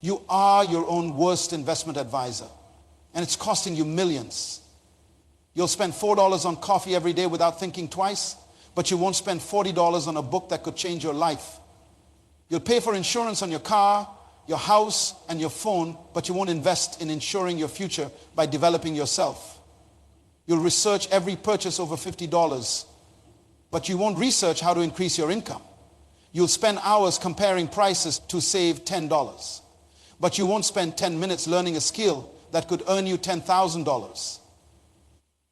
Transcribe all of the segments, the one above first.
You are your own worst investment advisor, and it's costing you millions. You'll spend $4 on coffee every day without thinking twice, but you won't spend $40 on a book that could change your life. You'll pay for insurance on your car, your house, and your phone, but you won't invest in ensuring your future by developing yourself. You'll research every purchase over $50, but you won't research how to increase your income. You'll spend hours comparing prices to save $10, but you won't spend 10 minutes learning a skill that could earn you $10,000.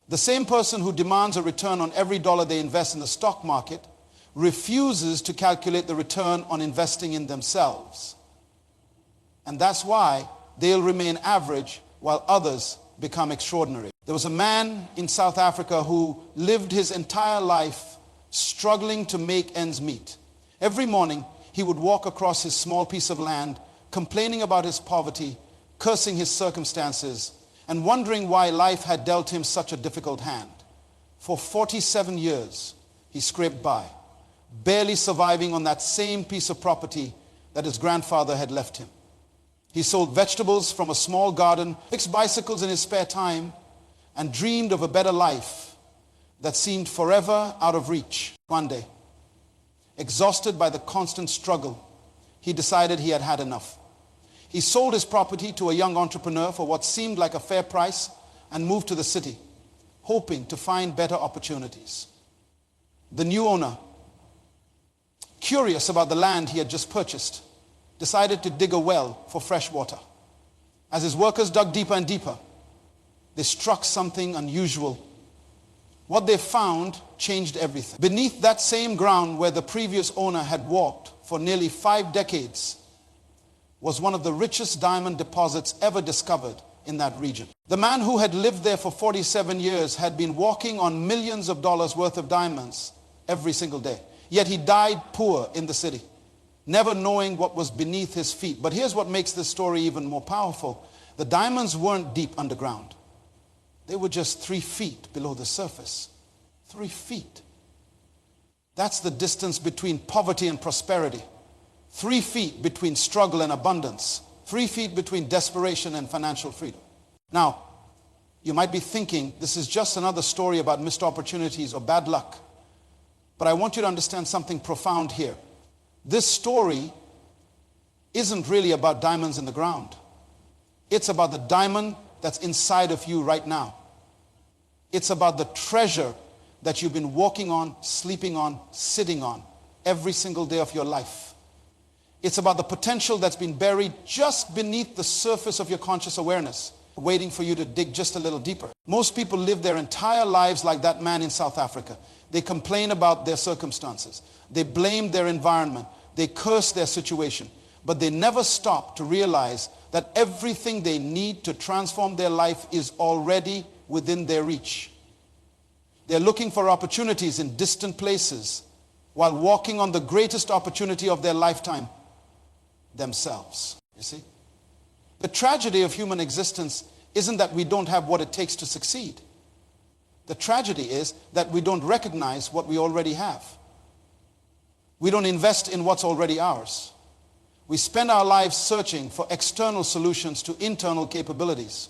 The same person who demands a return on every dollar they invest in the stock market refuses to calculate the return on investing in themselves. And that's why they'll remain average while others become extraordinary. There was a man in South Africa who lived his entire life struggling to make ends meet. Every morning, he would walk across his small piece of land, complaining about his poverty, cursing his circumstances, and wondering why life had dealt him such a difficult hand. For 47 years, he scraped by, barely surviving on that same piece of property that his grandfather had left him. He sold vegetables from a small garden, fixed bicycles in his spare time, and dreamed of a better life that seemed forever out of reach. One day, exhausted by the constant struggle, he decided he had had enough. He sold his property to a young entrepreneur for what seemed like a fair price and moved to the city, hoping to find better opportunities. The new owner, curious about the land he had just purchased, decided to dig a well for fresh water. As his workers dug deeper and deeper, they struck something unusual. What they found changed everything. Beneath that same ground where the previous owner had walked for nearly 5 decades was one of the richest diamond deposits ever discovered in that region. The man who had lived there for 47 years had been walking on millions of dollars worth of diamonds every single day. Yet he died poor in the city, never knowing what was beneath his feet. But here's what makes this story even more powerful. The diamonds weren't deep underground. They were just 3 feet below the surface. 3 feet. That's the distance between poverty and prosperity. 3 feet between struggle and abundance. 3 feet between desperation and financial freedom. Now, you might be thinking this is just another story about missed opportunities or bad luck. But I want you to understand something profound here. This story isn't really about diamonds in the ground. It's about the diamond that's inside of you right now. It's about the treasure that you've been walking on, sleeping on, sitting on every single day of your life. It's about the potential that's been buried just beneath the surface of your conscious awareness, waiting for you to dig just a little deeper. Most people live their entire lives like that man in South Africa. They complain about their circumstances. They blame their environment. They curse their situation. But they never stop to realize that everything they need to transform their life is already within their reach. They're looking for opportunities in distant places while walking on the greatest opportunity of their lifetime, themselves. You see? The tragedy of human existence isn't that we don't have what it takes to succeed. The tragedy is that we don't recognize what we already have. We don't invest in what's already ours. We spend our lives searching for external solutions to internal capabilities.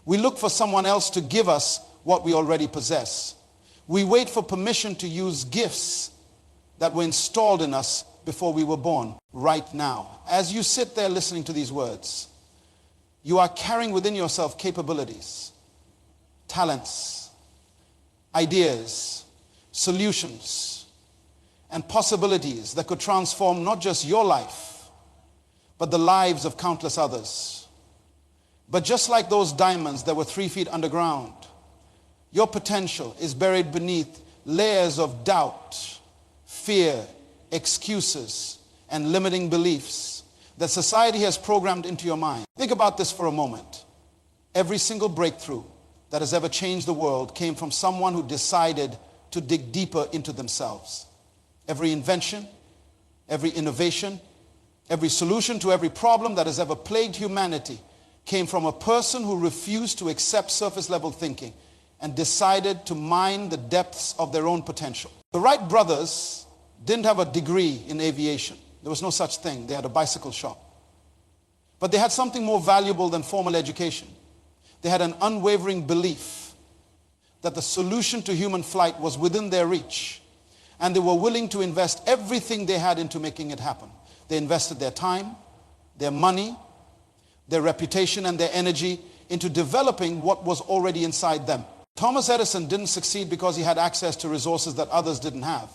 We look for someone else to give us what we already possess. We wait for permission to use gifts that were installed in us before we were born. Right now, as you sit there listening to these words, you are carrying within yourself capabilities, talents, ideas, solutions, and possibilities that could transform not just your life, but the lives of countless others. But just like those diamonds that were 3 feet underground, your potential is buried beneath layers of doubt, fear, excuses, and limiting beliefs that society has programmed into your mind. Think about this for a moment. Every single breakthrough that has ever changed the world came from someone who decided to dig deeper into themselves. Every invention, every innovation, every solution to every problem that has ever plagued humanity came from a person who refused to accept surface level thinking and decided to mine the depths of their own potential. The Wright brothers didn't have a degree in aviation. There was no such thing. They had a bicycle shop. But they had something more valuable than formal education. They had an unwavering belief that the solution to human flight was within their reach, and they were willing to invest everything they had into making it happen. They invested their time, their money, their reputation, and their energy into developing what was already inside them. Thomas Edison didn't succeed because he had access to resources that others didn't have.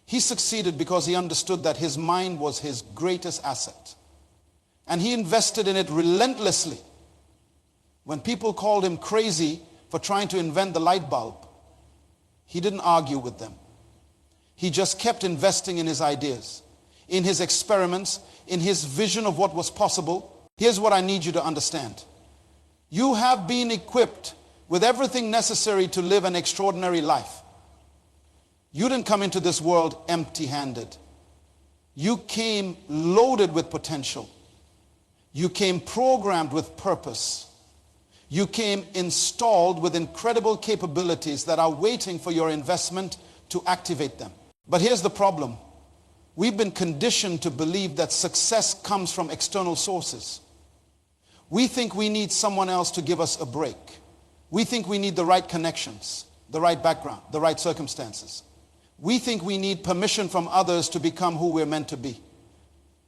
He succeeded because he understood that his mind was his greatest asset. And he invested in it relentlessly. When people called him crazy for trying to invent the light bulb, he didn't argue with them. He just kept investing in his ideas, in his experiments, in his vision of what was possible. Here's what I need you to understand. You have been equipped with everything necessary to live an extraordinary life. You didn't come into this world empty-handed. You came loaded with potential. You came programmed with purpose. You came installed with incredible capabilities that are waiting for your investment to activate them. But here's the problem. We've been conditioned to believe that success comes from external sources. We think we need someone else to give us a break. We think we need the right connections, the right background, the right circumstances. We think we need permission from others to become who we're meant to be.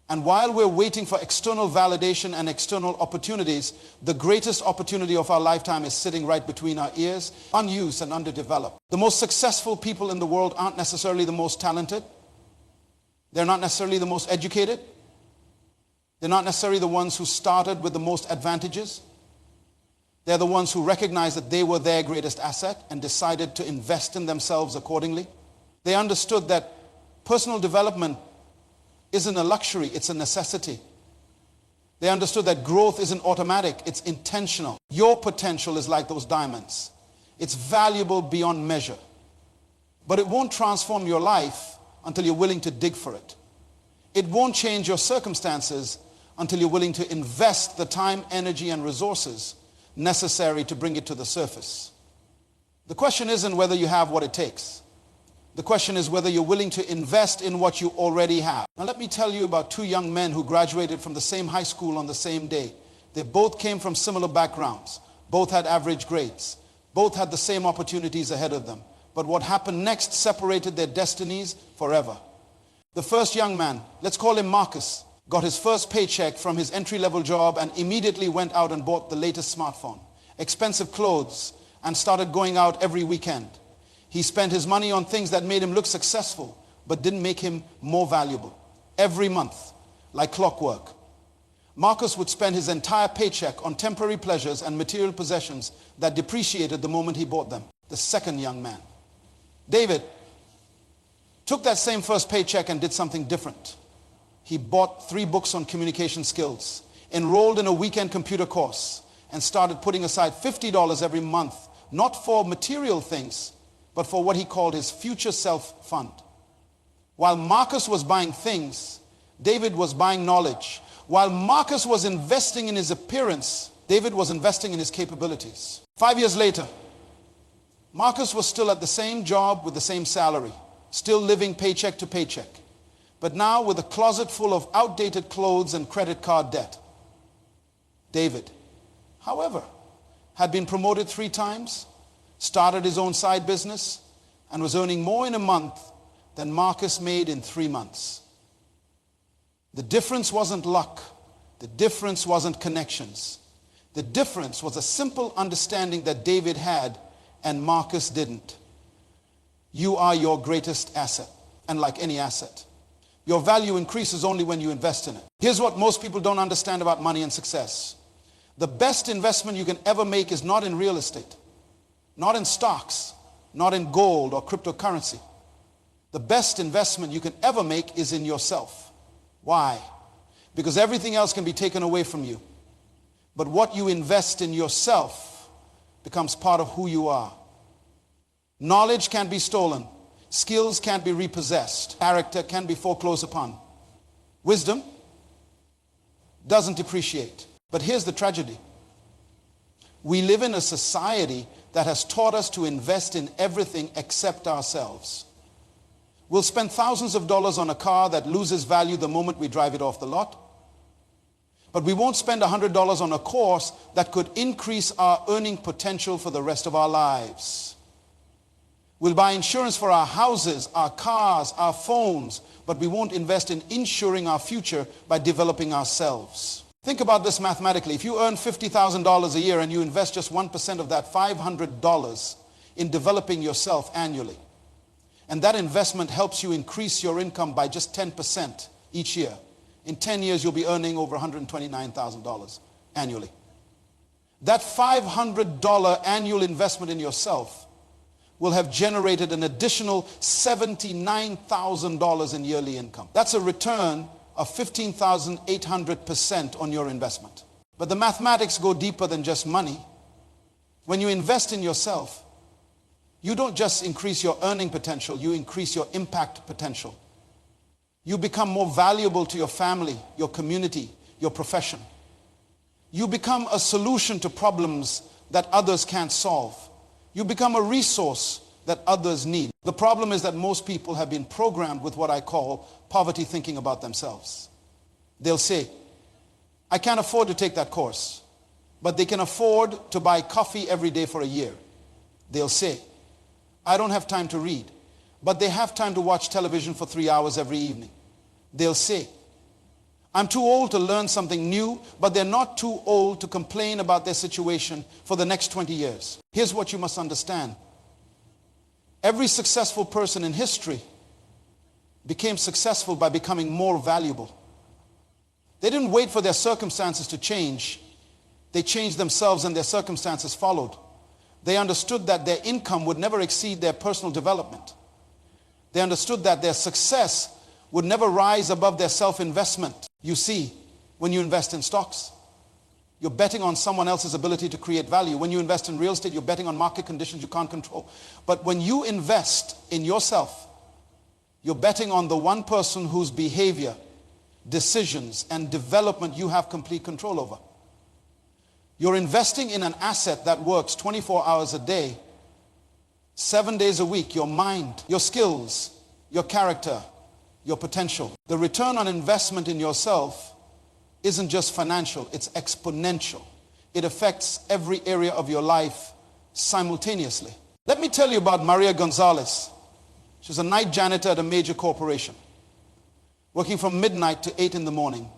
And while we're waiting for external validation and external opportunities, the greatest opportunity of our lifetime is sitting right between our ears, unused and underdeveloped. The most successful people in the world aren't necessarily the most talented. They're not necessarily the most educated. They're not necessarily the ones who started with the most advantages. They're the ones who recognized that they were their greatest asset and decided to invest in themselves accordingly. They understood that personal development isn't a luxury, it's a necessity. They understood that growth isn't automatic, it's intentional. Your potential is like those diamonds. It's valuable beyond measure. But it won't transform your life until you're willing to dig for it. It won't change your circumstances until you're willing to invest the time, energy, and resources necessary to bring it to the surface. The question isn't whether you have what it takes. The question is whether you're willing to invest in what you already have. Now let me tell you about two young men who graduated from the same high school on the same day. They both came from similar backgrounds. Both had average grades. Both had the same opportunities ahead of them. But what happened next separated their destinies forever. The first young man, let's call him Marcus, got his first paycheck from his entry-level job and immediately went out and bought the latest smartphone, expensive clothes, and started going out every weekend. He spent his money on things that made him look successful, but didn't make him more valuable. Every month, like clockwork. Marcus would spend his entire paycheck on temporary pleasures and material possessions that depreciated the moment he bought them. The second young man, David, took that same first paycheck and did something different. He bought 3 books on communication skills, enrolled in a weekend computer course, and started putting aside $50 every month, not for material things, but for what he called his future self fund. While Marcus was buying things, David was buying knowledge. While Marcus was investing in his appearance, David was investing in his capabilities. 5 years later, Marcus was still at the same job with the same salary, still living paycheck to paycheck, but now with a closet full of outdated clothes and credit card debt. David, however, had been promoted 3 times, started his own side business, and was earning more in a month than Marcus made in 3 months. The difference wasn't luck. The difference wasn't connections. The difference was a simple understanding that David had and Marcus didn't. You are your greatest asset, and like any asset, your value increases only when you invest in it. Here's what most people don't understand about money and success. The best investment you can ever make is not in real estate, not in stocks, not in gold or cryptocurrency. The best investment you can ever make is in yourself. Why? Because everything else can be taken away from you. But what you invest in yourself becomes part of who you are. Knowledge can't be stolen. Skills can't be repossessed. Character can't be foreclosed upon. Wisdom doesn't depreciate. But here's the tragedy. We live in a society that has taught us to invest in everything except ourselves. We'll spend thousands of dollars on a car that loses value the moment we drive it off the lot. But we won't spend $100 on a course that could increase our earning potential for the rest of our lives. We'll buy insurance for our houses, our cars, our phones, but we won't invest in insuring our future by developing ourselves. Think about this mathematically. If you earn $50,000 a year and you invest just 1% of that, $500 in developing yourself annually, and that investment helps you increase your income by just 10% each year, in 10 years you'll be earning over $129,000 annually. That $500 annual investment in yourself will have generated an additional $79,000 in yearly income. That's a return of 15,800% on your investment. But the mathematics go deeper than just money. When you invest in yourself, you don't just increase your earning potential, you increase your impact potential. You become more valuable to your family, your community, your profession. You become a solution to problems that others can't solve. You become a resource that others need. The problem is that most people have been programmed with what I call poverty thinking about themselves. They'll say, I can't afford to take that course, but they can afford to buy coffee every day for a year. They'll say, I don't have time to read, but they have time to watch television for 3 hours every evening. They'll say, I'm too old to learn something new, but they're not too old to complain about their situation for the next 20 years. Here's what you must understand. Every successful person in history became successful by becoming more valuable. They didn't wait for their circumstances to change. They changed themselves and their circumstances followed. They understood that their income would never exceed their personal development. They understood that their success would never rise above their self-investment. You see, when you invest in stocks, you're betting on someone else's ability to create value. When you invest in real estate, you're betting on market conditions you can't control. But when you invest in yourself, you're betting on the one person whose behavior, decisions, and development you have complete control over. You're investing in an asset that works 24 hours a day, 7 days a week, your mind, your skills, your character, your potential. The return on investment in yourself isn't just financial, it's exponential. It affects every area of your life simultaneously. Let me tell you about Maria Gonzalez. She's a night janitor at a major corporation, working from midnight to 8 in the morning,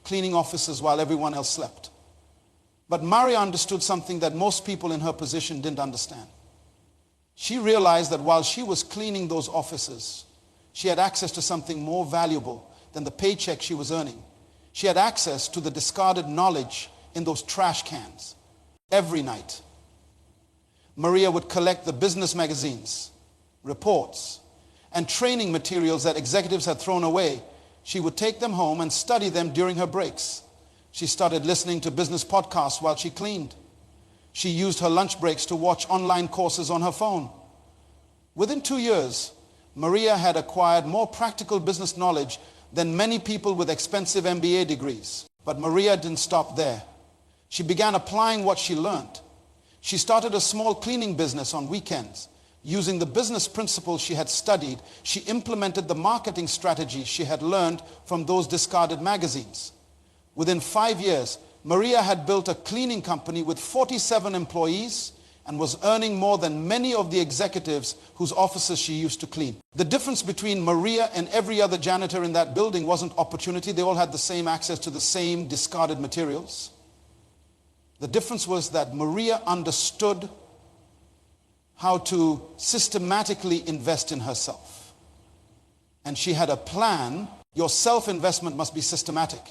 cleaning offices while everyone else slept. But Maria understood something that most people in her position didn't understand. She realized that while she was cleaning those offices, she had access to something more valuable than the paycheck she was earning. She had access to the discarded knowledge in those trash cans. Every night, Maria would collect the business magazines, reports, and training materials that executives had thrown away. She would take them home and study them during her breaks. She started listening to business podcasts while she cleaned. She used her lunch breaks to watch online courses on her phone. Within 2 years, Maria had acquired more practical business knowledge than many people with expensive MBA degrees. But Maria didn't stop there. She began applying what she learned. She started a small cleaning business on weekends. Using the business principles she had studied, she implemented the marketing strategies she had learned from those discarded magazines. Within 5 years, Maria had built a cleaning company with 47 employees and was earning more than many of the executives whose offices she used to clean. The difference between Maria and every other janitor in that building wasn't opportunity. They all had the same access to the same discarded materials. The difference was that Maria understood how to systematically invest in herself. And she had a plan. Your self-investment must be systematic,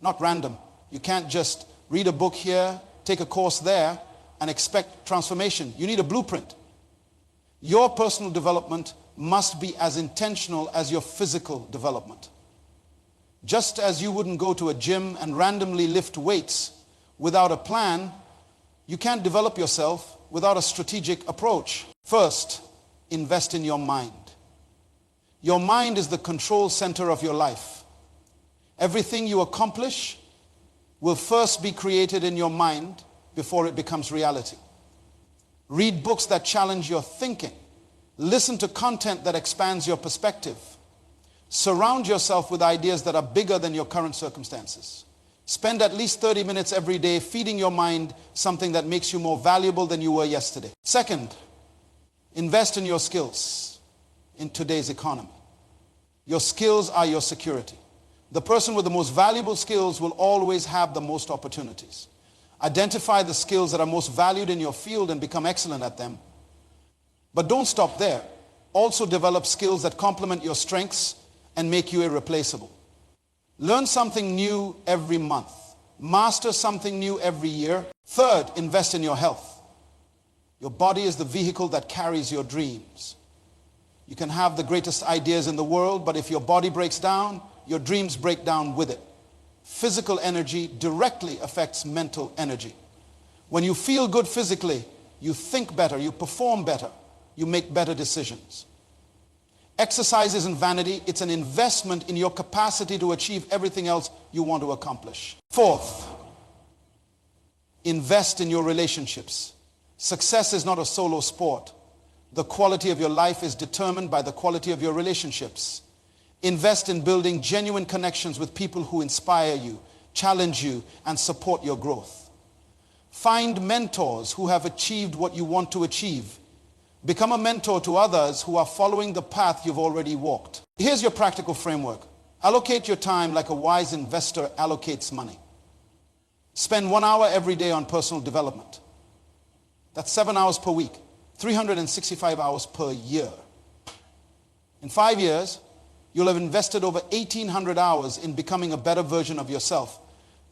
not random. You can't just read a book here, take a course there, and expect transformation. You need a blueprint. Your personal development must be as intentional as your physical development. Just as you wouldn't go to a gym and randomly lift weights without a plan, you can't develop yourself without a strategic approach. First, invest in your mind. Your mind is the control center of your life. Everything you accomplish will first be created in your mind before it becomes reality. Read books that challenge your thinking. Listen to content that expands your perspective. Surround yourself with ideas that are bigger than your current circumstances. Spend at least 30 minutes every day feeding your mind something that makes you more valuable than you were yesterday. Second, invest in your skills in today's economy. Your skills are your security. The person with the most valuable skills will always have the most opportunities. Identify the skills that are most valued in your field and become excellent at them. But don't stop there. Also develop skills that complement your strengths and make you irreplaceable. Learn something new every month. Master something new every year. Third, invest in your health. Your body is the vehicle that carries your dreams. You can have the greatest ideas in the world, but if your body breaks down, your dreams break down with it. Physical energy directly affects mental energy. When you feel good physically, you think better, you perform better, you make better decisions. Exercise isn't vanity, it's an investment in your capacity to achieve everything else you want to accomplish. Fourth, invest in your relationships. Success is not a solo sport. The quality of your life is determined by the quality of your relationships. Invest in building genuine connections with people who inspire you, challenge you, and support your growth. Find mentors who have achieved what you want to achieve. Become a mentor to others who are following the path you've already walked. Here's your practical framework. Allocate your time like a wise investor allocates money. Spend 1 hour every day on personal development. That's 7 hours per week, 365 hours per year. In 5 years, you'll have invested over 1,800 hours in becoming a better version of yourself.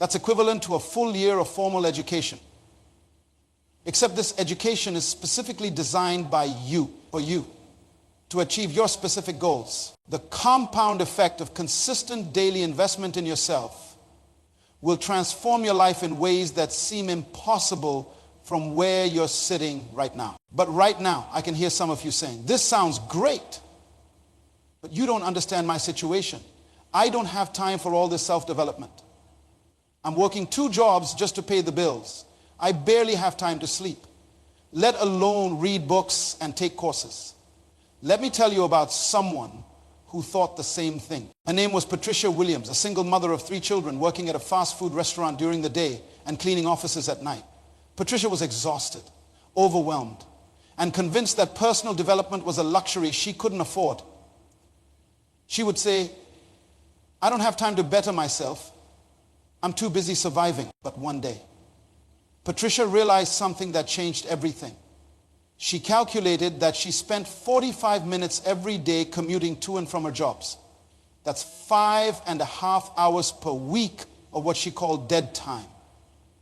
That's equivalent to a full year of formal education. Except this education is specifically designed by you, for you, to achieve your specific goals. The compound effect of consistent daily investment in yourself will transform your life in ways that seem impossible from where you're sitting right now. But right now, I can hear some of you saying, this sounds great, but you don't understand my situation. I don't have time for all this self-development. I'm working 2 jobs just to pay the bills. I barely have time to sleep, let alone read books and take courses. Let me tell you about someone who thought the same thing. Her name was Patricia Williams, a single mother of 3 children working at a fast food restaurant during the day and cleaning offices at night. Patricia was exhausted, overwhelmed, and convinced that personal development was a luxury she couldn't afford. She would say, I don't have time to better myself. I'm too busy surviving. But one day, Patricia realized something that changed everything. She calculated that she spent 45 minutes every day commuting to and from her jobs. That's 5.5 hours per week of what she called dead time.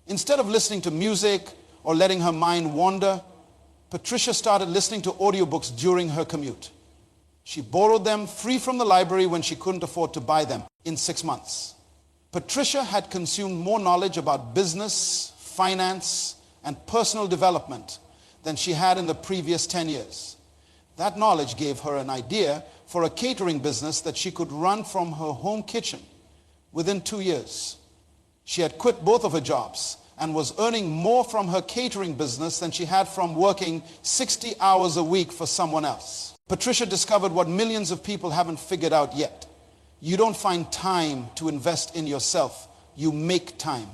Instead of listening to music or letting her mind wander, Patricia started listening to audiobooks during her commute. She borrowed them free from the library when she couldn't afford to buy them. In 6 months, Patricia had consumed more knowledge about business, finance, and personal development than she had in the previous 10 years. That knowledge gave her an idea for a catering business that she could run from her home kitchen within 2 years. She had quit both of her jobs and was earning more from her catering business than she had from working 60 hours a week for someone else. Patricia discovered what millions of people haven't figured out yet. You don't find time to invest in yourself. You make time.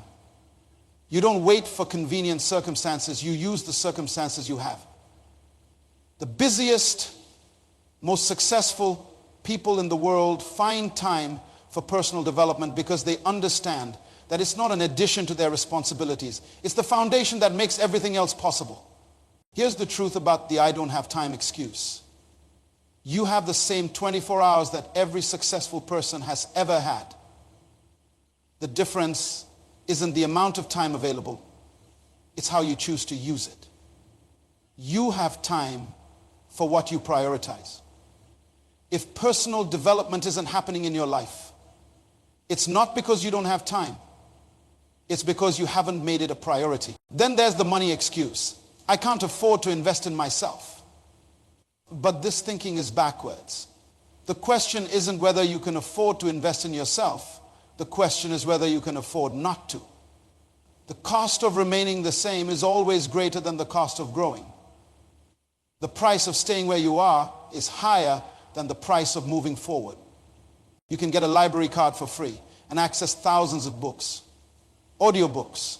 You don't wait for convenient circumstances. You use the circumstances you have. The busiest, most successful people in the world find time for personal development because they understand that it's not an addition to their responsibilities. It's the foundation that makes everything else possible. Here's the truth about the I don't have time excuse. You have the same 24 hours that every successful person has ever had. The difference isn't the amount of time available. It's how you choose to use it. You have time for what you prioritize. If personal development isn't happening in your life, it's not because you don't have time. It's because you haven't made it a priority. Then there's the money excuse. I can't afford to invest in myself. But this thinking is backwards. The question isn't whether you can afford to invest in yourself. The question is whether you can afford not to. The cost of remaining the same is always greater than the cost of growing. The price of staying where you are is higher than the price of moving forward. You can get a library card for free and access thousands of books. audiobooks,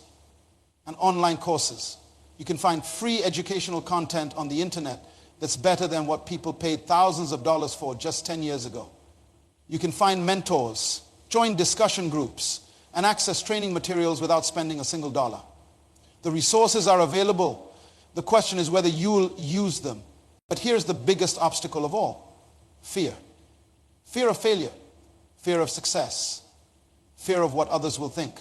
and online courses. You can find free educational content on the internet that's better than what people paid thousands of dollars for just 10 years ago. You can find mentors, join discussion groups, and access training materials without spending a single dollar. The resources are available. The question is whether you'll use them. But here's the biggest obstacle of all: fear. Fear of failure, fear of success, fear of what others will think.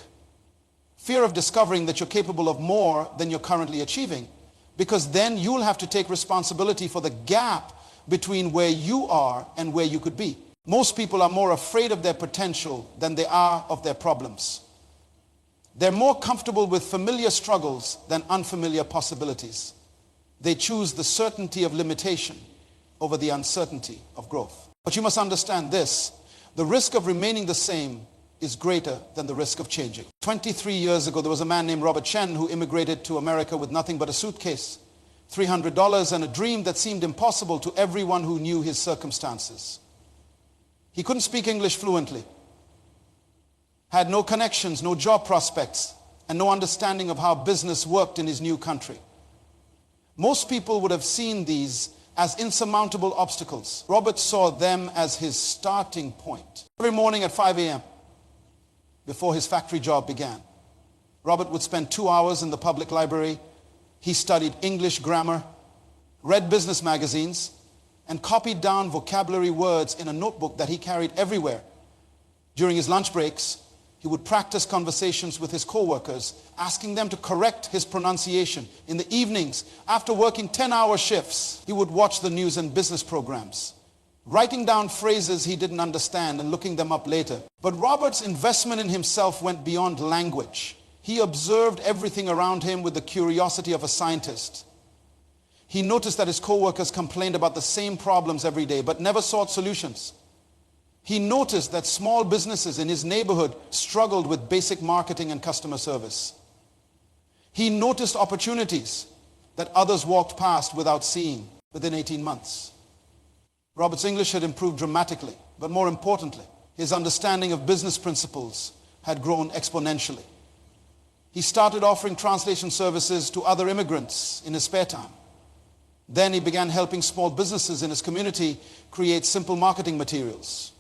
Fear of discovering that you're capable of more than you're currently achieving, because then you'll have to take responsibility for the gap between where you are and where you could be. Most people are more afraid of their potential than they are of their problems. They're more comfortable with familiar struggles than unfamiliar possibilities. They choose the certainty of limitation over the uncertainty of growth. But you must understand this: the risk of remaining the same is greater than the risk of changing. 23 years ago, there was a man named Robert Chen who immigrated to America with nothing but a suitcase, $300, and a dream that seemed impossible to everyone who knew his circumstances. He couldn't speak English fluently, had no connections, no job prospects, and no understanding of how business worked in his new country. Most people would have seen these as insurmountable obstacles. Robert saw them as his starting point. Every morning at 5 a.m., before his factory job began, Robert would spend 2 hours in the public library. He studied English grammar, read business magazines, and copied down vocabulary words in a notebook that he carried everywhere. During his lunch breaks, he would practice conversations with his co-workers, asking them to correct his pronunciation. In the evenings, after working 10-hour shifts, he would watch the news and business programs, writing down phrases he didn't understand and looking them up later. But Robert's investment in himself went beyond language. He observed everything around him with the curiosity of a scientist. He noticed that his co-workers complained about the same problems every day, but never sought solutions. He noticed that small businesses in his neighborhood struggled with basic marketing and customer service. He noticed opportunities that others walked past without seeing. Within 18 months, Robert's English had improved dramatically, but more importantly, his understanding of business principles had grown exponentially. He started offering translation services to other immigrants in his spare time. Then he began helping small businesses in his community create simple marketing materials.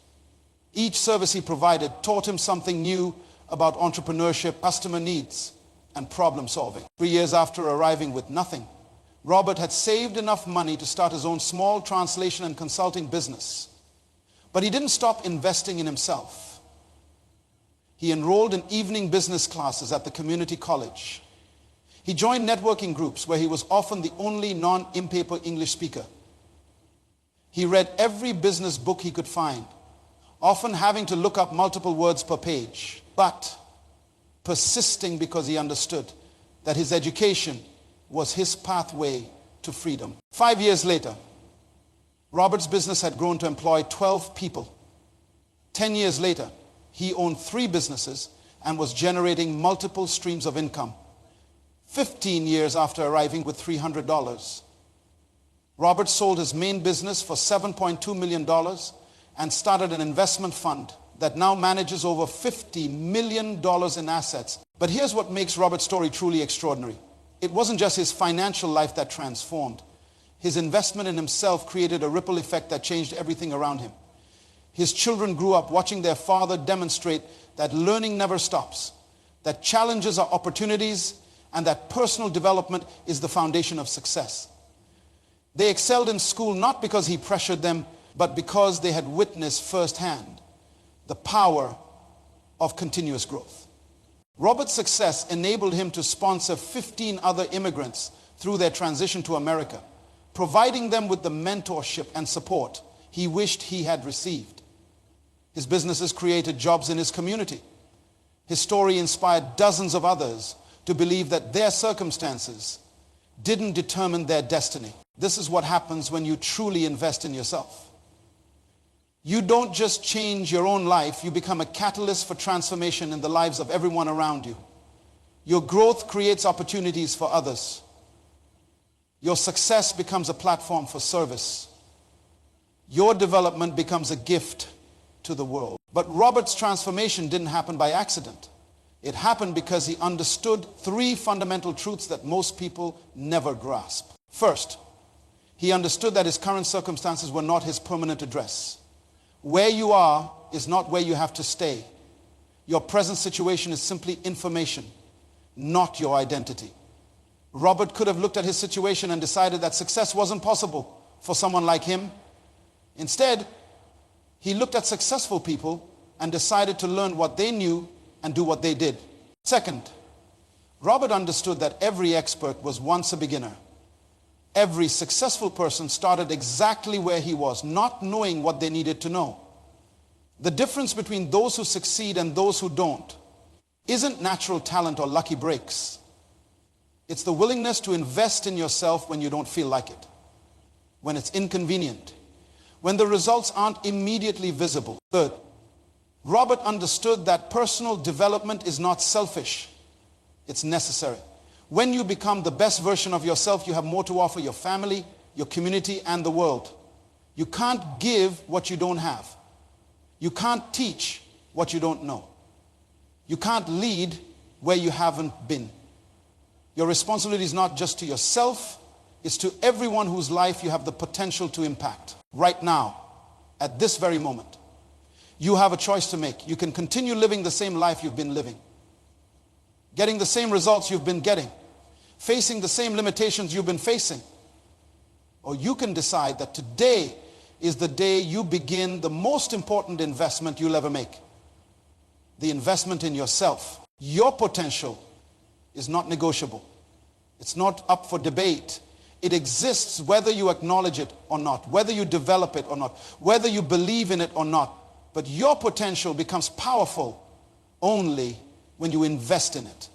Each service he provided taught him something new about entrepreneurship, customer needs, and problem solving. 3 years after arriving with nothing, Robert had saved enough money to start his own small translation and consulting business. But he didn't stop investing in himself. He enrolled in evening business classes at the community college. He joined networking groups where he was often the only non-in-paper English speaker. He read every business book he could find, often having to look up multiple words per page, but persisting because he understood that his education was his pathway to freedom. 5 years later, Robert's business had grown to employ 12 people. 10 years later, he owned 3 businesses and was generating multiple streams of income. 15 years after arriving with $300, Robert sold his main business for $7.2 million and started an investment fund that now manages over $50 million in assets. But here's what makes Robert's story truly extraordinary. It wasn't just his financial life that transformed. His investment in himself created a ripple effect that changed everything around him. His children grew up watching their father demonstrate that learning never stops, that challenges are opportunities, and that personal development is the foundation of success. They excelled in school not because he pressured them, but because they had witnessed firsthand the power of continuous growth. Robert's success enabled him to sponsor 15 other immigrants through their transition to America, providing them with the mentorship and support he wished he had received. His businesses created jobs in his community. His story inspired dozens of others to believe that their circumstances didn't determine their destiny. This is what happens when you truly invest in yourself. You don't just change your own life, you become a catalyst for transformation in the lives of everyone around you. Your growth creates opportunities for others. Your success becomes a platform for service. Your development becomes a gift to the world. But Robert's transformation didn't happen by accident. It happened because he understood three fundamental truths that most people never grasp. First, he understood that his current circumstances were not his permanent address. Where you are is not where you have to stay. Your present situation is simply information, not your identity. Robert could have looked at his situation and decided that success wasn't possible for someone like him. Instead, he looked at successful people and decided to learn what they knew and do what they did. Second, Robert understood that every expert was once a beginner. Every successful person started exactly where he was, not knowing what they needed to know. The difference between those who succeed and those who don't isn't natural talent or lucky breaks. It's the willingness to invest in yourself when you don't feel like it, when it's inconvenient, when the results aren't immediately visible. Third, Robert understood that personal development is not selfish, it's necessary. When you become the best version of yourself, you have more to offer your family, your community, and the world. You can't give what you don't have. You can't teach what you don't know. You can't lead where you haven't been. Your responsibility is not just to yourself, it's to everyone whose life you have the potential to impact. Right now, at this very moment, you have a choice to make. You can continue living the same life you've been living, getting the same results you've been getting, facing the same limitations you've been facing. Or you can decide that today is the day you begin the most important investment you'll ever make. The investment in yourself. Your potential is not negotiable. It's not up for debate. It exists whether you acknowledge it or not, whether you develop it or not, whether you believe in it or not. But your potential becomes powerful only when you invest in it.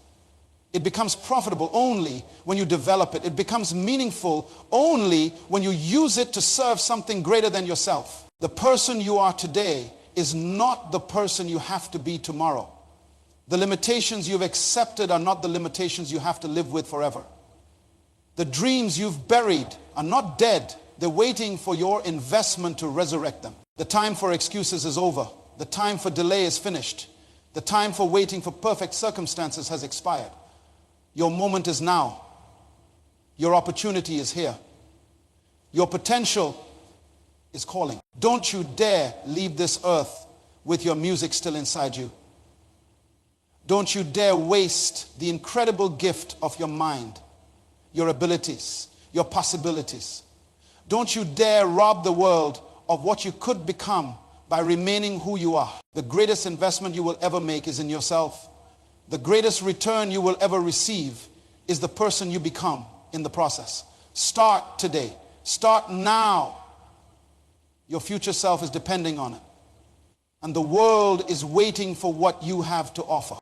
It becomes profitable only when you develop it. It becomes meaningful only when you use it to serve something greater than yourself. The person you are today is not the person you have to be tomorrow. The limitations you've accepted are not the limitations you have to live with forever. The dreams you've buried are not dead. They're waiting for your investment to resurrect them. The time for excuses is over. The time for delay is finished. The time for waiting for perfect circumstances has expired. Your moment is now. Your opportunity is here. Your potential is calling. Don't you dare leave this earth with your music still inside you. Don't you dare waste the incredible gift of your mind, your abilities, your possibilities. Don't you dare rob the world of what you could become by remaining who you are. The greatest investment you will ever make is in yourself. The greatest return you will ever receive is the person you become in the process. Start today. Start now. Your future self is depending on it. And the world is waiting for what you have to offer.